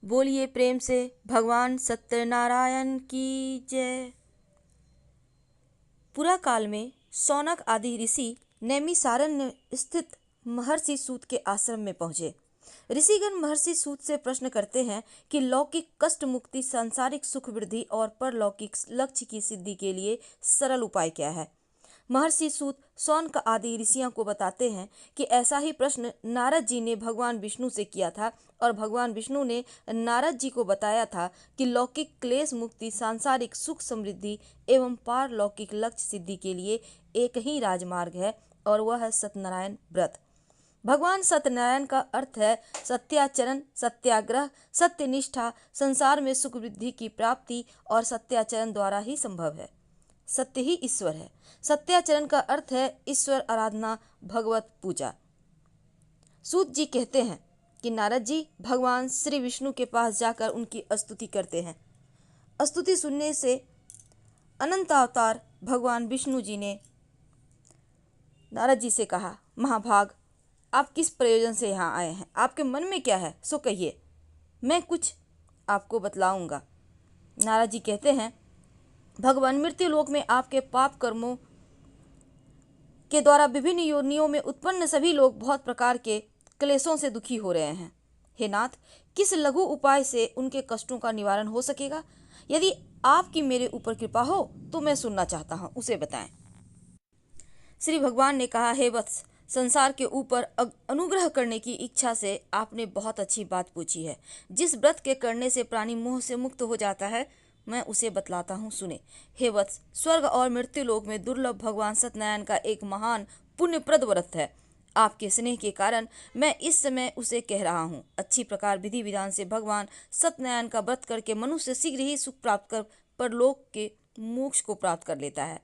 बोलिए प्रेम से भगवान सत्यनारायण की जय। पुरा काल में शौनक आदि ऋषि नैमिषारण्य स्थित महर्षि सूत के आश्रम में पहुंचे। ऋषिगण महर्षि सूत से प्रश्न करते हैं कि लौकिक कष्ट मुक्ति, सांसारिक सुख वृद्धि और परलौकिक लक्ष्य की सिद्धि के लिए सरल उपाय क्या है। महर्षि सूत शौनक आदि ऋषियों को बताते हैं कि ऐसा ही प्रश्न नारद जी ने भगवान विष्णु से किया था और भगवान विष्णु ने नारद जी को बताया था कि लौकिक क्लेश मुक्ति, सांसारिक सुख समृद्धि एवं पारलौकिक लक्ष्य सिद्धि के लिए एक ही राजमार्ग है और वह है सत्यनारायण व्रत। भगवान सत्यनारायण का अर्थ है सत्याचरण, सत्याग्रह, सत्यनिष्ठा। संसार में सुख वृद्धि की प्राप्ति और सत्याचरण द्वारा ही संभव है। सत्य ही ईश्वर है। सत्याचरण का अर्थ है ईश्वर आराधना, भगवत पूजा। सूत जी कहते हैं कि नारद जी भगवान श्री विष्णु के पास जाकर उनकी स्तुति करते हैं। स्तुति सुनने से अनंत अवतार भगवान विष्णु जी ने नारद जी से कहा, महाभाग, आप किस प्रयोजन से यहाँ आए हैं? आपके मन में क्या है सो कहिए, मैं कुछ आपको बतलाऊंगा। नारद जी कहते हैं, भगवान, मृत्यु लोक में आपके पाप कर्मों के द्वारा विभिन्न योनियों में उत्पन्न सभी लोग बहुत प्रकार के क्लेशों से दुखी हो रहे हैं। हे नाथ, किस लघु उपाय से उनके कष्टों का निवारण हो सकेगा? यदि आपकी मेरे ऊपर कृपा हो तो मैं सुनना चाहता हूँ, उसे बताएं। श्री भगवान ने कहा, हे वत्स, संसार के ऊपर अनुग्रह करने की इच्छा से आपने बहुत अच्छी बात पूछी है। जिस व्रत के करने से प्राणी मोह से मुक्त हो जाता है, मैं उसे बतलाता हूँ, सुने। हे वत्स, स्वर्ग और मृत्यु लोक में दुर्लभ भगवान सत्यनारायण का एक महान पुण्यप्रद व्रत है। आपके स्नेह के कारण मैं इस समय उसे कह रहा हूँ। अच्छी प्रकार विधि विधान से भगवान सत्यनारायण का व्रत करके मनुष्य शीघ्र ही सुख प्राप्त कर परलोक के मोक्ष को प्राप्त कर लेता है।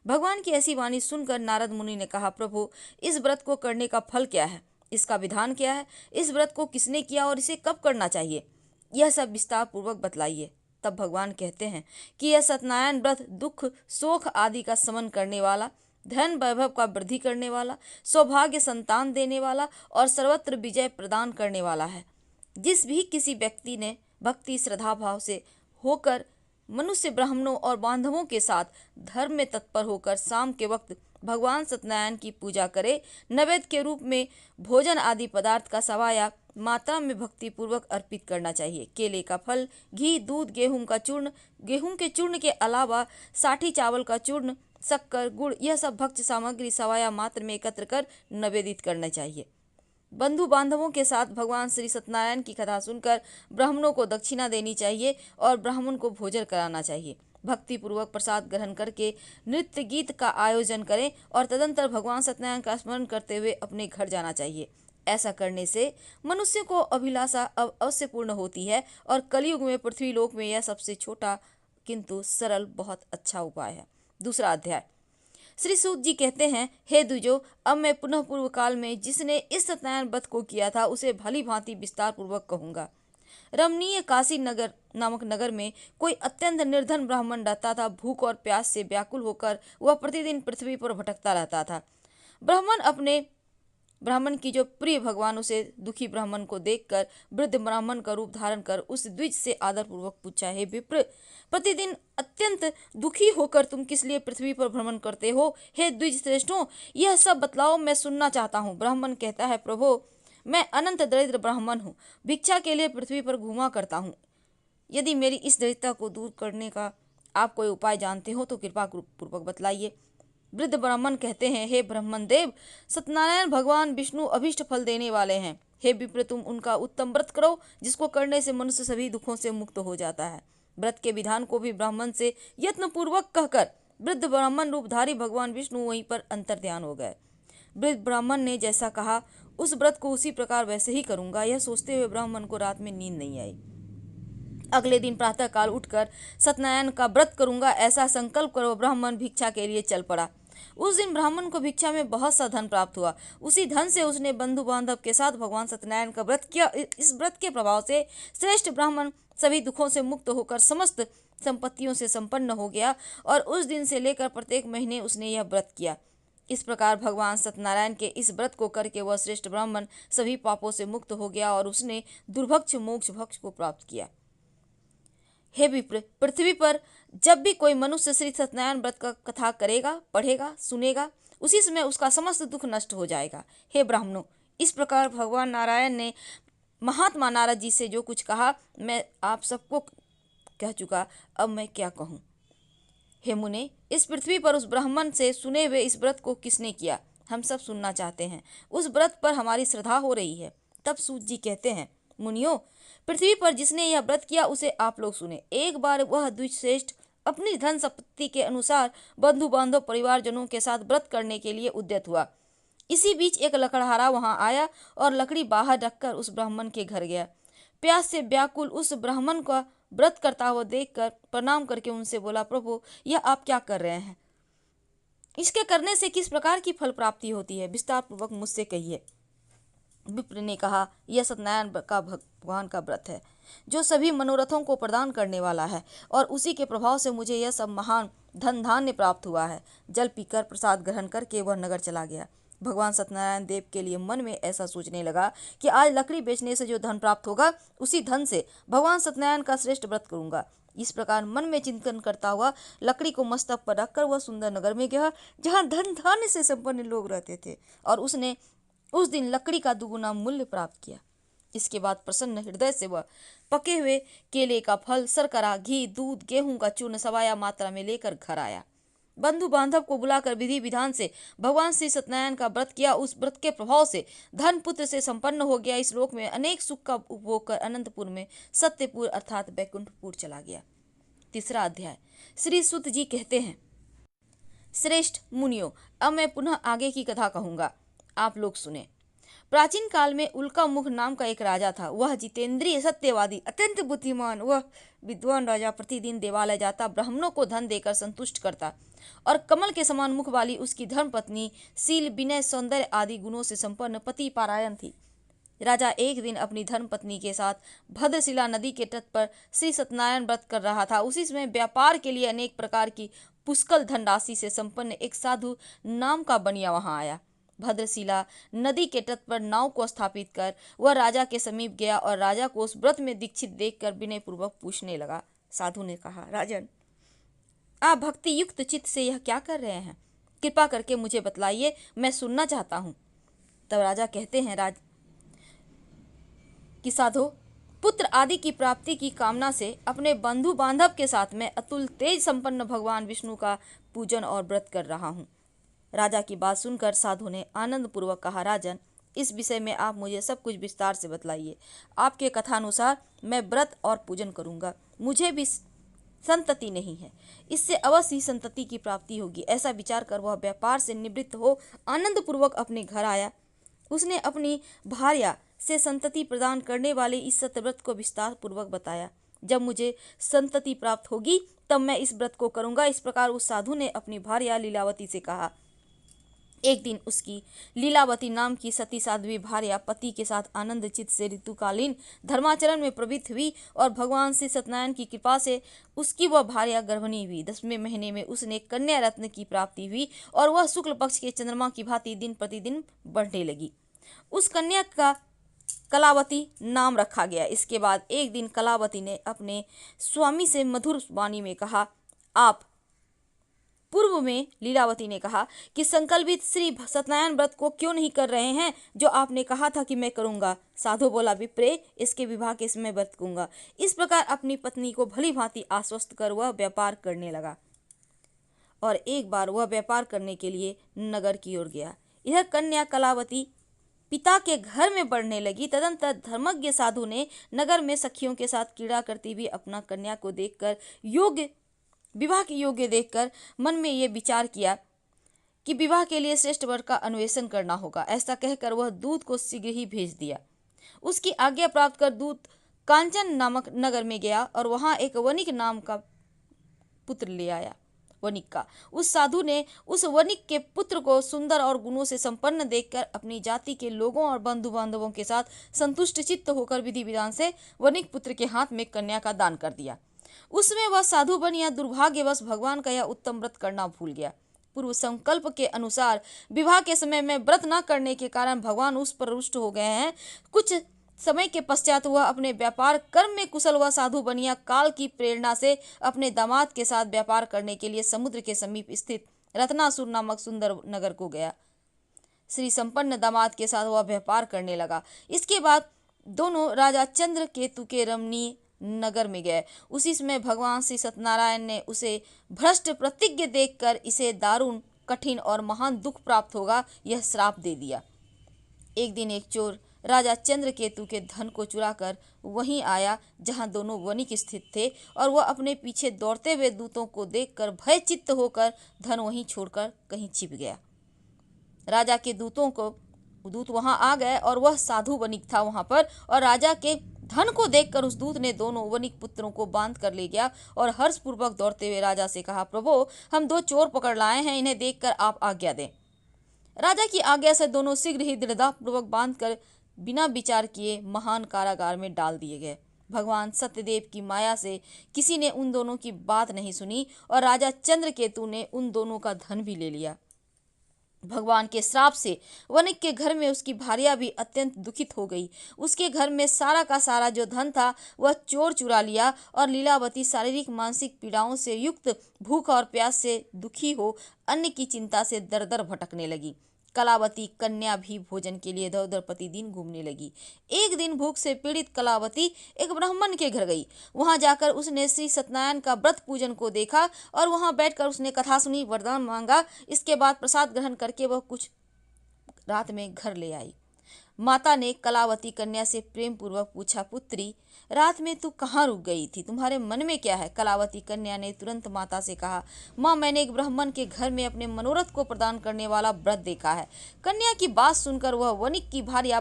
भगवान की ऐसी वाणी सुनकर नारद मुनि ने कहा, प्रभु, इस व्रत को करने का फल क्या है? इसका विधान क्या है? इस व्रत को किसने किया और इसे कब करना चाहिए? यह सब विस्तार पूर्वक बतलाइए। तब भगवान कहते हैं कि यह सत्यनारायण व्रत दुख, शोक आदि का शमन करने वाला, धन वैभव का वृद्धि करने वाला, सौभाग्य संतान देने वाला और सर्वत्र विजय प्रदान करने वाला है। जिस भी किसी व्यक्ति ने भक्ति श्रद्धा भाव से होकर मनुष्य, ब्राह्मणों और बांधवों के साथ धर्म में तत्पर होकर शाम के वक्त भगवान सत्यनारायण की पूजा करे, नैवेद्य के रूप में भोजन आदि पदार्थ का सवाया मात्रा में भक्ति पूर्वक अर्पित करना चाहिए। केले का फल, घी, दूध, गेहूं का चूर्ण, गेहूं के चूर्ण के अलावा साठी चावल का चूर्ण, शक्कर, गुड़, यह सब भक्ष्य सामग्री सवाया मात्र में एकत्र कर निवेदित करना चाहिए। बंधु बांधवों के साथ भगवान श्री सत्यनारायण की कथा सुनकर ब्राह्मणों को दक्षिणा देनी चाहिए और ब्राह्मण को भोजन कराना चाहिए। भक्ति पूर्वक प्रसाद ग्रहण करके नृत्य गीत का आयोजन करें और तदंतर भगवान सत्यनारायण का स्मरण करते हुए अपने घर जाना चाहिए। ऐसा करने से मनुष्य को अभिलाषा अवश्य पूर्ण होती है और कलयुग में पृथ्वी लोक में यह सबसे छोटा किंतु सरल बहुत अच्छा उपाय है। दूसरा अध्याय। श्री सूत जी कहते हैं, हे द्विजो, अब मैं पुनः पूर्व काल में जिसने इस सत्यनारायण व्रत को किया था उसे भली भांति विस्तार पूर्वक कहूंगा। रमणीय काशी नगर नामक नगर में कोई अत्यंत निर्धन ब्राह्मण रहता था। भूख और प्यास से व्याकुल होकर वह प्रतिदिन पृथ्वी पर भटकता रहता था। ब्राह्मण की जो प्रिय भगवान उसे दुखी ब्राह्मण को देखकर वृद्ध ब्राह्मण का रूप धारण कर उस द्विज से आदर पूर्वक पूछा, हे विप्र, प्रतिदिन अत्यंत दुखी होकर तुम किस लिए पृथ्वी पर भ्रमण करते हो? हे द्विज श्रेष्ठों, यह सब बतलाओ, मैं सुनना चाहता हूँ। ब्राह्मण कहता है, प्रभो, मैं अनंत दरिद्र ब्राह्मण हूँ, भिक्षा के लिए पृथ्वी पर घूमा करता हूँ। यदि मेरी इस दरिद्रता को दूर करने का आप कोई उपाय जानते हो तो कृपा पूर्वक बतलाइए। वृद्ध ब्राह्मण कहते हैं, हे ब्राह्मण देव, सत्यनारायण भगवान विष्णु अभीष्ट फल देने वाले हैं। हे विप्र, तुम उनका उत्तम व्रत करो जिसको करने से मनुष्य सभी दुखों से मुक्त हो जाता है। व्रत के विधान को भी ब्राह्मण से यत्न पूर्वक कहकर वृद्ध ब्राह्मण रूपधारी भगवान विष्णु वहीं पर अंतर ध्यान हो गए। वृद्ध ब्राह्मण ने जैसा कहा उस व्रत को उसी प्रकार वैसे ही करूंगा। यह सोचते हुए ब्राह्मण को रात में नींद नहीं आई। अगले दिन प्रातः काल उठकर सत्यनारायण का व्रत करूंगा ऐसा संकल्प करो ब्राह्मण भिक्षा के लिए चल पड़ा। उस दिन ब्राह्मण को भिक्षा में बहुत सा धन प्राप्त हुआ। उसी धन से उसने बंधु बांधव के साथ भगवान सत्यनारायण का व्रत किया। इस व्रत के प्रभाव से श्रेष्ठ ब्राह्मण सभी दुखों से मुक्त होकर समस्त संपत्तियों से संपन्न हो गया और उस दिन से लेकर प्रत्येक महीने उसने यह व्रत किया। इस प्रकार भगवान सत्यनारायण के इस व्रत को करके वह श्रेष्ठ ब्राह्मण सभी पापों से मुक्त हो गया और उसने दुर्भक्ष मोक्ष भक्ष को प्राप्त किया। हे विप्र, पृथ्वी पर जब भी कोई मनुष्य श्री सत्यनारायण व्रत का कथा करेगा, पढ़ेगा, सुनेगा, उसी समय उसका समस्त दुख नष्ट हो जाएगा। हे ब्राह्मणों, इस प्रकार भगवान नारायण ने महात्मा नारद जी से जो कुछ कहा मैं आप सबको कह चुका, अब मैं क्या कहूँ। हे मुने, इस पृथ्वी पर उस ब्राह्मण से सुने हुए इस व्रत को किसने किया, हम सब सुनना चाहते हैं। उस व्रत पर हमारी श्रद्धा हो रही है। तब सूत जी कहते हैं, मुनियों, पृथ्वी पर जिसने यह व्रत किया उसे आप लोग सुने। एक बार वह द्विजश्रेष्ठ अपनी धन संपत्ति के अनुसार बंधु बांधव परिवारजनों के साथ व्रत करने के लिए उद्यत हुआ। इसी बीच एक लकड़हारा वहां आया और लकड़ी बाहर रखकर उस ब्राह्मण के घर गया। प्यास से व्याकुल उस ब्राह्मण का व्रत करता हुआ देखकर प्रणाम करके उनसे बोला, प्रभु, यह आप क्या कर रहे हैं? इसके करने से किस प्रकार की फल प्राप्ति होती है, विस्तार पूर्वक मुझसे कहिए। विप्र ने कहा, यह सत्यनारायण का भगवान का व्रत है जो सभी मनोरथों को प्रदान करने वाला है और उसी के प्रभाव से मुझे यह सब महान धन धान्य प्राप्त हुआ है। जल पीकर प्रसाद ग्रहण करके वह नगर चला गया। भगवान सत्यनारायण देव के लिए मन में ऐसा सोचने लगा कि आज लकड़ी बेचने से जो धन प्राप्त होगा उसी धन से भगवान सत्यनारायण का श्रेष्ठ व्रत करूंगा। इस प्रकार मन में चिंतन करता हुआ लकड़ी को मस्तक पर रखकर वह सुंदर नगर में गया जहाँ धन धान्य से संपन्न लोग रहते थे और उसने उस दिन लकड़ी का दुगुना मूल्य प्राप्त किया। इसके बाद प्रसन्न हृदय से वह पके हुए केले का फल, शर्करा, घी, दूध, गेहूं का चूर्ण सवाया मात्रा में लेकर घर आया। बंधु बांधव को बुलाकर विधि विधान से भगवान श्री सत्यनारायण का व्रत किया। उस व्रत के प्रभाव से धन पुत्र से संपन्न हो गया। इस लोक में अनेक सुख का उपभोग कर अनंतपुर में सत्यपुर अर्थात बैकुंठपुर चला गया। तीसरा अध्याय। श्री सुत जी कहते हैं, श्रेष्ठ मुनियों, अब मैं पुनः आगे की कथा कहूंगा, आप लोग सुने। प्राचीन काल में उल्का मुख नाम का एक राजा था। वह जितेंद्रिय, सत्यवादी, अत्यंत बुद्धिमान, वह विद्वान राजा प्रतिदिन देवालय जाता, ब्राह्मणों को धन देकर संतुष्ट करता और कमल के समान मुख वाली उसकी धर्मपत्नी शील, विनय, सौंदर्य आदि गुणों से संपन्न पति पारायण थी। राजा एक दिन अपनी धर्मपत्नी के साथ भद्रशिला नदी के तट पर श्री सत्यनारायण व्रत कर रहा था। उसी समय व्यापार के लिए अनेक प्रकार की पुष्कल धनराशि से संपन्न एक साधु नाम का बनिया वहां आया। भद्रशिला नदी के तट पर नाव को स्थापित कर वह राजा के समीप गया और राजा को उस व्रत में दीक्षित देखकर विनय पूर्वक पूछने लगा। साधु ने कहा, राजन, आप भक्ति युक्त चित्त से यह क्या कर रहे हैं? कृपा करके मुझे बतलाइए, मैं सुनना चाहता हूँ। तब राजा कहते हैं कि साधो, पुत्र आदि की प्राप्ति की कामना से अपने बंधु बांधव के साथ मैं अतुल तेज संपन्न भगवान विष्णु का पूजन और व्रत कर रहा हूँ। राजा की बात सुनकर साधु ने आनंद पूर्वक कहा, राजन, इस विषय में आप मुझे सब कुछ विस्तार से बतलाइए। आपके कथानुसार मैं व्रत और पूजन करूंगा। मुझे भी संतति नहीं है, इससे अवश्य ही संतति की प्राप्ति होगी। ऐसा विचार कर वह व्यापार से निवृत्त हो आनंद पूर्वक अपने घर आया। उसने अपनी भार्या से संतति प्रदान करने वाले इस सत्यव्रत को विस्तार पूर्वक बताया। जब मुझे संतति प्राप्त होगी तब मैं इस व्रत को करूंगा। इस प्रकार उस साधु ने अपनी भार्या लीलावती से कहा। एक दिन उसकी लीलावती नाम की सती साध्वी भार्या पति के साथ आनंद चित्त से ऋतुकालीन धर्माचरण में प्रवृत्त हुई और भगवान श्री सत्यनारायण की कृपा से उसकी वह भार्या गर्भिणी हुई। 10वें महीने में उसने कन्या रत्न की प्राप्ति हुई और वह शुक्ल पक्ष के चंद्रमा की भांति दिन प्रतिदिन बढ़ने लगी। उस कन्या का कलावती नाम रखा गया। इसके बाद एक दिन कलावती ने अपने स्वामी से मधुर वाणी में कहा, आप पूर्व में लीलावती ने कहा कि संकल्पित श्री सत्यनारायण व्रत को क्यों नहीं कर रहे हैं जो आपने कहा था कि मैं करूंगा। साधु बोला, विप्रे, इसके विवाह के समय व्रत करूंगा। इस प्रकार अपनी पत्नी को भली भांति आश्वस्त कर वह व्यापार करने लगा और एक बार वह व्यापार करने के लिए नगर की ओर गया। यह कन्या कलावती पिता के घर में बढ़ने लगी। तदंतर धर्मज्ञ साधु ने नगर में सखियों के साथ क्रीड़ा करती हुई अपना कन्या को देखकर विवाह के योग्य देखकर मन में ये विचार किया कि विवाह के लिए श्रेष्ठ वर का अन्वेषण करना होगा। ऐसा कहकर वह दूत को शीघ्र ही भेज दिया। उसकी आज्ञा प्राप्त कर दूत कांचन नामक नगर में गया और वहां एक वणिक नाम का पुत्र ले आया। वणिक का उस साधु ने उस वणिक के पुत्र को सुंदर और गुणों से संपन्न देखकर अपनी जाति के लोगों और बंधु बांधवों के साथ संतुष्ट चित्त होकर विधि विधान से वणिक पुत्र के हाथ में कन्या का दान कर दिया। उसमें वह साधु बनिया दुर्भाग्यवश भगवान का यह उत्तम व्रत करना भूल गया। पूर्व संकल्प के अनुसार विवाह के समय में व्रत न करने के कारण भगवान उस पर रुष्ट हो गए हैं। कुछ समय के पश्चात वह अपने व्यापार कर्म में कुशल हुआ साधु बनिया काल की प्रेरणा से अपने दामाद के साथ व्यापार करने के लिए समुद्र के समीप स्थित रत्नासुर नामक सुंदर नगर को गया। श्री संपन्न दामाद के साथ वह व्यापार करने लगा। इसके बाद दोनों राजा चंद्र केतु के रमणीय नगर में गए। उसी समय भगवान श्री सत्यनारायण ने उसे भ्रष्ट प्रतिज्ञ देखकर इसे दारुण कठिन और महान दुख प्राप्त होगा यह श्राप दे दिया। एक दिन एक चोर राजा चंद्र केतु के धन को चुराकर वहीं आया जहां दोनों वणिक स्थित थे, और वह अपने पीछे दौड़ते हुए दूतों को देखकर भयचित्त होकर धन वहीं छोड़कर कहीं छिप गया। राजा के दूत वहां आ गए और वह साधु वणिक था वहां पर, और राजा के धन को देखकर उस दूत ने दोनों वणिक पुत्रों को बांध कर ले गया और हर्षपूर्वक दौड़ते हुए राजा से कहा, प्रभु हम 2 चोर पकड़ लाए हैं, इन्हें देखकर आप आज्ञा दें। राजा की आज्ञा से दोनों शीघ्र ही दृढ़तापूर्वक बांधकर बिना विचार किए महान कारागार में डाल दिए गए। भगवान सत्यदेव की माया से किसी ने उन दोनों की बात नहीं सुनी और राजा चंद्रकेतु ने उन दोनों का धन भी ले लिया। भगवान के श्राप से वणिक के घर में उसकी भार्या भी अत्यंत दुखित हो गई। उसके घर में सारा का सारा जो धन था वह चोर चुरा लिया, और लीलावती शारीरिक मानसिक पीड़ाओं से युक्त भूख और प्यास से दुखी हो अन्न की चिंता से दर दर भटकने लगी। कलावती कन्या भी भोजन के लिए इधर उधर प्रतिदिन घूमने लगी। एक दिन भूख से पीड़ित कलावती एक ब्राह्मण के घर गई। वहां जाकर उसने श्री सत्यनारायण का व्रत पूजन को देखा और वहां बैठकर उसने कथा सुनी, वरदान मांगा। इसके बाद प्रसाद ग्रहण करके वह कुछ रात में घर ले आई। माता ने कलावती कन्या से प्रेम पूर्वक पूछा, पुत्री रात में तू कहाँ रुक गई थी, तुम्हारे मन में क्या है? कलावती कन्या ने तुरंत माता से कहा, माँ मैंने एक ब्राह्मण के घर में अपने मनोरथ को प्रदान करने वाला व्रत देखा है। कन्या की बात सुनकर वह वणिक की भार्या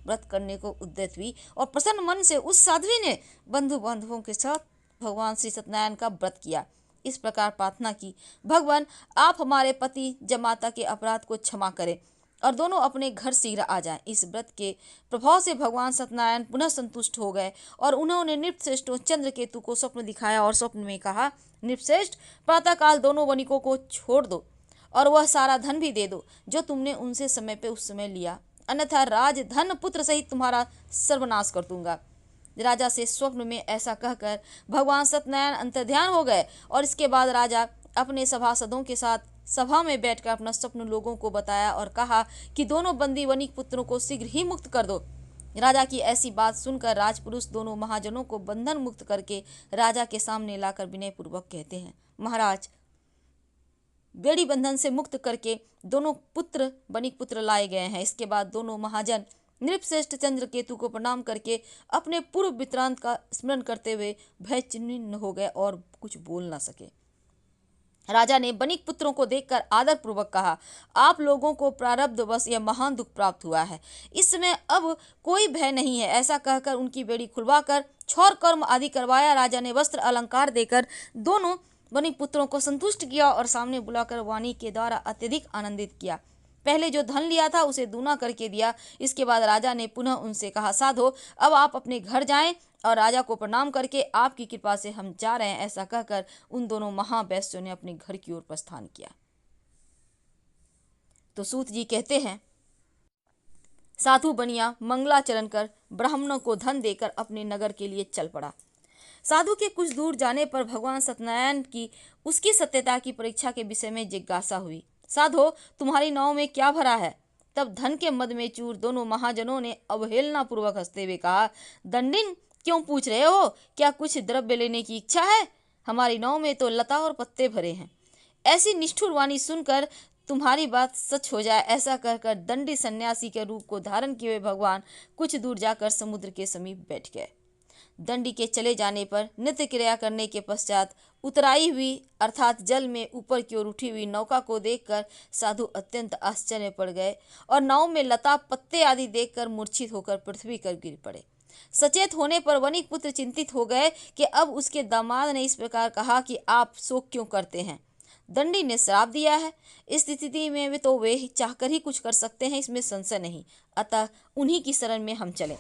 व्रत करने को उद्यत हुई और प्रसन्न मन से उस साध्वी ने बंधु बांधवों के साथ भगवान श्री सत्यनारायण का व्रत किया। इस प्रकार प्रार्थना की, भगवान आप हमारे पति जमाता के अपराध को क्षमा करें और दोनों अपने घर शीघ्र आ जाएं। इस व्रत के प्रभाव से भगवान सत्यनारायण पुनः संतुष्ट हो गए और उन्होंने नृपश्रेष्ठ चंद्रकेतु को स्वप्न दिखाया और स्वप्न में कहा, नृपश्रेष्ठ प्रातःकाल दोनों वणिकों को छोड़ दो और वह सारा धन भी दे दो जो तुमने उनसे समय पे उस समय लिया, अन्यथा राज धन पुत्र सहित तुम्हारा सर्वनाश कर दूंगा। राजा से स्वप्न में ऐसा कहकर भगवान सत्यनारायण अंतर्ध्यान हो गए और इसके बाद राजा अपने सभासदों के साथ सभा में बैठकर अपना स्वप्न लोगों को बताया और कहा कि दोनों बंदी वणिक पुत्रों को शीघ्र ही मुक्त कर दो। राजा की ऐसी बात सुनकर राजपुरुष दोनों महाजनों को बंधन मुक्त करके राजा के सामने लाकर विनय पूर्वक कहते हैं, महाराज बेड़ी बंधन से मुक्त करके दोनों पुत्र वणिक पुत्र लाए गए हैं। इसके बाद दोनों महाजन नृपश्रेष्ठ चंद्रकेतु को प्रणाम करके अपने पूर्व वृत्तांत का स्मरण करते हुए भयचिह्न हो गए और कुछ बोल न सके। राजा ने वणिक पुत्रों को देखकर आदर पूर्वक कहा, आप लोगों को प्रारब्धवश यह महान दुख प्राप्त हुआ है, इस समय अब कोई भय नहीं है। ऐसा कहकर उनकी बेड़ी खुलवाकर छौर कर्म आदि करवाया। राजा ने वस्त्र अलंकार देकर दोनों वणिक पुत्रों को संतुष्ट किया और सामने बुलाकर वाणी के द्वारा अत्यधिक आनंदित किया। पहले जो धन लिया था उसे दूना करके दिया। इसके बाद राजा ने पुनः उनसे कहा, साधो अब आप अपने घर जाएं और राजा को प्रणाम करके आपकी कृपा से हम जा रहे हैं। ऐसा कहकर उन दोनों महावैश्यों ने अपने घर की ओर प्रस्थान किया। तो सूत जी कहते हैं, साधु बनिया मंगलाचरण कर ब्राह्मणों को धन देकर अपने नगर के लिए चल पड़ा। साधु के कुछ दूर जाने पर भगवान सत्यनारायण की उसकी सत्यता की परीक्षा के विषय में जिज्ञासा हुई। साधो तुम्हारी नाव में क्या भरा है? तब धन के मद में चूर दोनों महाजनों ने अवहेलना पूर्वक हंसते हुए कहा, दंडिन क्यों पूछ रहे हो? क्या कुछ द्रव्य लेने की इच्छा है? हमारी नाव में तो लता और पत्ते भरे हैं। ऐसी निष्ठुर वाणी सुनकर तुम्हारी बात सच हो जाए, ऐसा कहकर दंडी सन्यासी के रूप को धारण किए हुए भगवान कुछ दूर जाकर समुद्र के समीप बैठ गए। दंडी के चले जाने पर नित्य क्रिया करने के पश्चात उतराई हुई अर्थात जल में ऊपर की ओर उठी हुई नौका को देखकर साधु अत्यंत आश्चर्य पड़ गए और नाव में लता पत्ते आदि देखकर मूर्छित होकर पृथ्वी पर गिर पड़े। सचेत होने पर वणिक पुत्र चिंतित हो गए कि अब उसके दामाद ने इस प्रकार कहा कि आप शोक क्यों करते हैं? दंडी ने श्राप दिया है। इस स्थिति में वे चाहकर ही कुछ कर सकते हैं, इसमें संशय नहीं। अतः उन्हीं की शरण में हम चलें।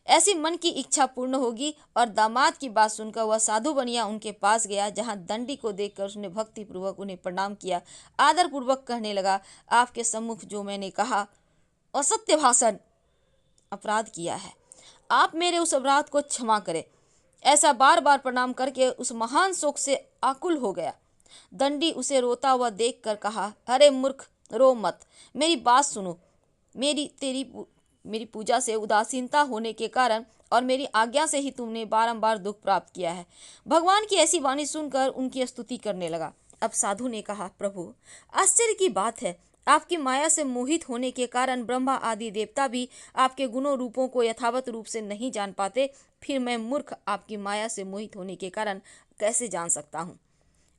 ऐसी मन की इच्छा पूर्ण होगी। और दामाद की बात सुनकर वह साधु बनिया उनके पास गया, जहाँ दंडी को देखकर उसने भक्ति पूर्वक उन्हें प्रणाम किया। आदर पूर्वक कहने लगा, आपके सम्मुख जो मैंने कहा असत्य भाषण अपराध किया है, आप मेरे उस अपराध को क्षमा करें। ऐसा बार बार प्रणाम करके उस महान शोक से आकुल हो गया। दंडी उसे रोता हुआ देखकर कहा, अरे मूर्ख, रो मत, मेरी बात सुनो। मेरी पूजा से उदासीनता होने के कारण और मेरी आज्ञा से ही तुमने बारंबार दुख प्राप्त किया है। भगवान की ऐसी वाणी सुनकर उनकी स्तुति करने लगा। अब साधु ने कहा, प्रभु, आश्चर्य की बात है, आपकी माया से मोहित होने के कारण ब्रह्मा आदि देवता भी आपके गुणों रूपों को यथावत रूप से नहीं जान पाते, फिर मैं मूर्ख आपकी माया से मोहित होने के कारण कैसे जान सकता हूँ।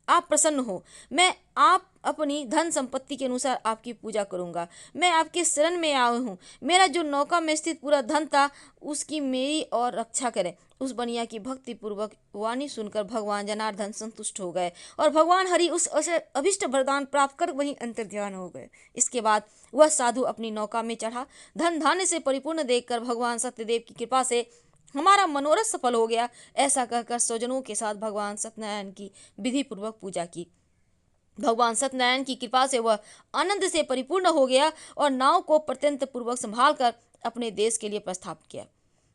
आप प्रसन्न हो, मैं आप अपनी धन संपत्ति के अनुसार आपकी पूजा करूंगा। मैं आपके शरण में आया हूँ। मेरा जो नौका में स्थित पूरा धन था, उसकी मेरी और रक्षा करें। उस बनिया की भक्ति पूर्वक वाणी सुनकर भगवान जनार्दन संतुष्ट हो गए और भगवान हरि उस अभिष्ट वरदान प्राप्त कर वहीं अंतर्ध्यान हो गए। इसके बाद वह साधु अपनी नौका में चढ़ा। धन धान्य से परिपूर्ण देखकर भगवान सत्यदेव की कृपा से हमारा मनोरथ सफल हो गया, ऐसा कहकर स्वजनों के साथ भगवान सत्यनारायण की विधि पूर्वक पूजा की। भगवान सत्यनारायण की कृपा से वह आनंद से परिपूर्ण हो गया और नाव को प्रत्यंत पूर्वक संभाल कर अपने देश के लिए प्रस्थान किया।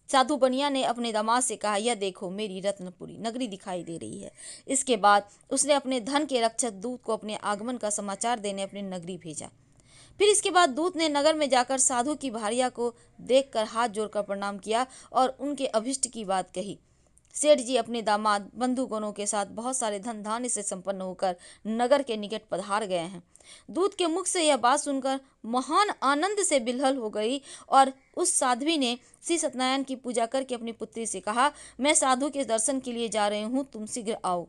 साधु बनिया ने अपने दामाद से कहा, यह देखो, मेरी रत्नपुरी नगरी दिखाई दे रही है। इसके बाद उसने अपने धन के रक्षक दूत को अपने आगमन का समाचार देने अपनी नगरी भेजा। फिर इसके बाद दूत ने नगर में जाकर साधु की भार्या को देखकर हाथ जोड़कर प्रणाम किया और उनके अभिष्ट की बात कही। सेठ जी अपने दामाद बंधुगणों के साथ बहुत सारे धन धान्य से संपन्न होकर नगर के निकट पधार गए हैं। दूत के मुख से यह बात सुनकर महान आनंद से बिलहल हो गई और उस साध्वी ने श्री सत्यनारायण की पूजा करके अपनी पुत्री से कहा, मैं साधु के दर्शन के लिए जा रही हूँ, तुम शीघ्र आओ।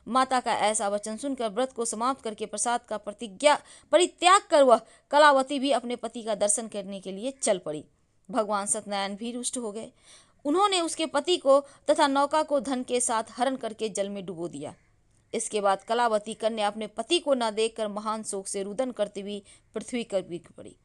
माता का ऐसा वचन सुनकर व्रत को समाप्त करके प्रसाद का परित्याग कर वह कलावती भी अपने पति का दर्शन करने के लिए चल पड़ी। भगवान सत्यनारायण भी रुष्ट हो गए। उन्होंने उसके पति को तथा नौका को धन के साथ हरण करके जल में डुबो दिया। इसके बाद कलावती कन्या अपने पति को न देखकर महान शोक से रुदन करती हुई पृथ्वी पर गिर पड़ी।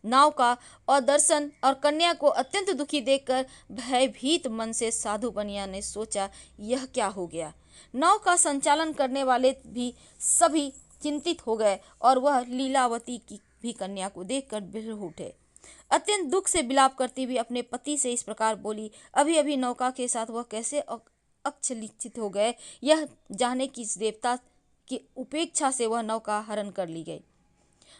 नाव का और दर्शन और कन्या को अत्यंत दुखी देखकर भयभीत मन से साधु बनिया ने सोचा, यह क्या हो गया। नाव का संचालन करने वाले भी सभी चिंतित हो गए और वह लीलावती की भी कन्या को देखकर बिलख उठे। अत्यंत दुख से विलाप करती हुई अपने पति से इस प्रकार बोली, अभी अभी नौका के साथ वह कैसे अक्षलिचित हो गए, यह जाने की इस देवता की उपेक्षा से वह नौका हरण कर ली गई।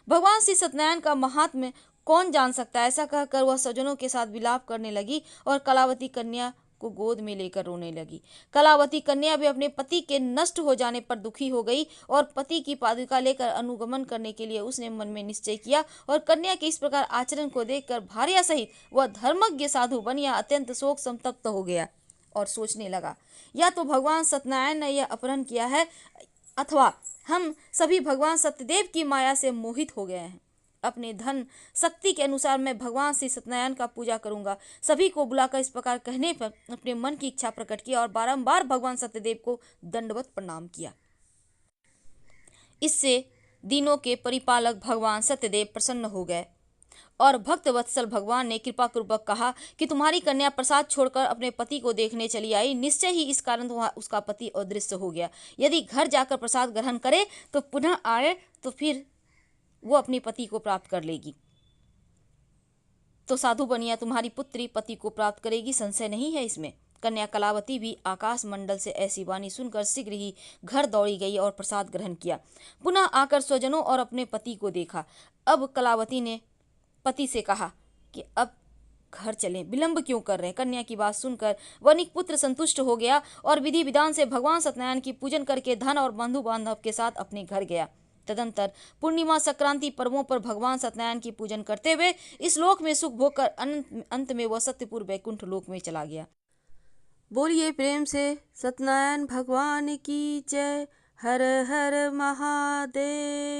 भगवान श्री सत्यनारायण का महात्म्य कौन जान सकता है। ऐसा कहकर वह स्वजनों के साथ विलाप करने लगी और कलावती कन्या को गोद में लेकर रोने लगी। कलावती कन्या भी अपने पति के नष्ट हो जाने पर दुखी हो गई और पति की पादुका लेकर अनुगमन करने के लिए उसने मन में निश्चय किया और कन्या के इस प्रकार आचरण को देखकर भार्या सहित वह धर्मज्ञ साधु बनिया अत्यंत शोक संतप्त हो गया और सोचने लगा, या तो भगवान सत्यनारायण ने यह अपहरण किया है अथवा हम सभी भगवान सत्यदेव की माया से मोहित हो गए हैं। अपने धन शक्ति के अनुसार मैं भगवान श्री सत्यनारायण का पूजा करूंगा। सभी को बुलाकर इस प्रकार कहने पर अपने मन की इच्छा प्रकट किया और बारंबार भगवान सत्यदेव को दंडवत प्रणाम किया। इससे दीनों के परिपालक भगवान सत्यदेव प्रसन्न हो गए और भक्त वत्सल भगवान ने कृपा पूर्वक कहा कि तुम्हारी कन्या प्रसाद छोड़कर अपने पति को देखने चली आई, निश्चय ही इस कारण उसका पति अदृश्य हो गया। यदि घर जाकर प्रसाद ग्रहण करे तो पुनः आए तो फिर वो अपने पति को प्राप्त कर लेगी। तो साधु बनिया तुम्हारी पुत्री पति को प्राप्त करेगी, संशय नहीं है इसमें। कन्या कलावती भी आकाश मंडल से ऐसी वाणी सुनकर शीघ्र ही घर दौड़ी गई और प्रसाद ग्रहण किया। पुनः आकर स्वजनों और अपने पति को देखा। अब कलावती ने पति से कहा कि अब घर चलें, विलंब क्यों कर रहे हैं। कन्या की बात सुनकर वनिक पुत्र संतुष्ट हो गया और विधि विधान से भगवान सत्यनारायण की पूजन करके धन और बंधु बांधव के साथ अपने घर गया। तदंतर पूर्णिमा संक्रांति पर्वों पर भगवान सत्यनारायण की पूजन करते हुए इस लोक में सुख भोग कर अंत में वह सत्यपुर वैकुंठ लोक में चला गया। बोलिए प्रेम से सत्यनारायण भगवान की जय। हर हर महादेव।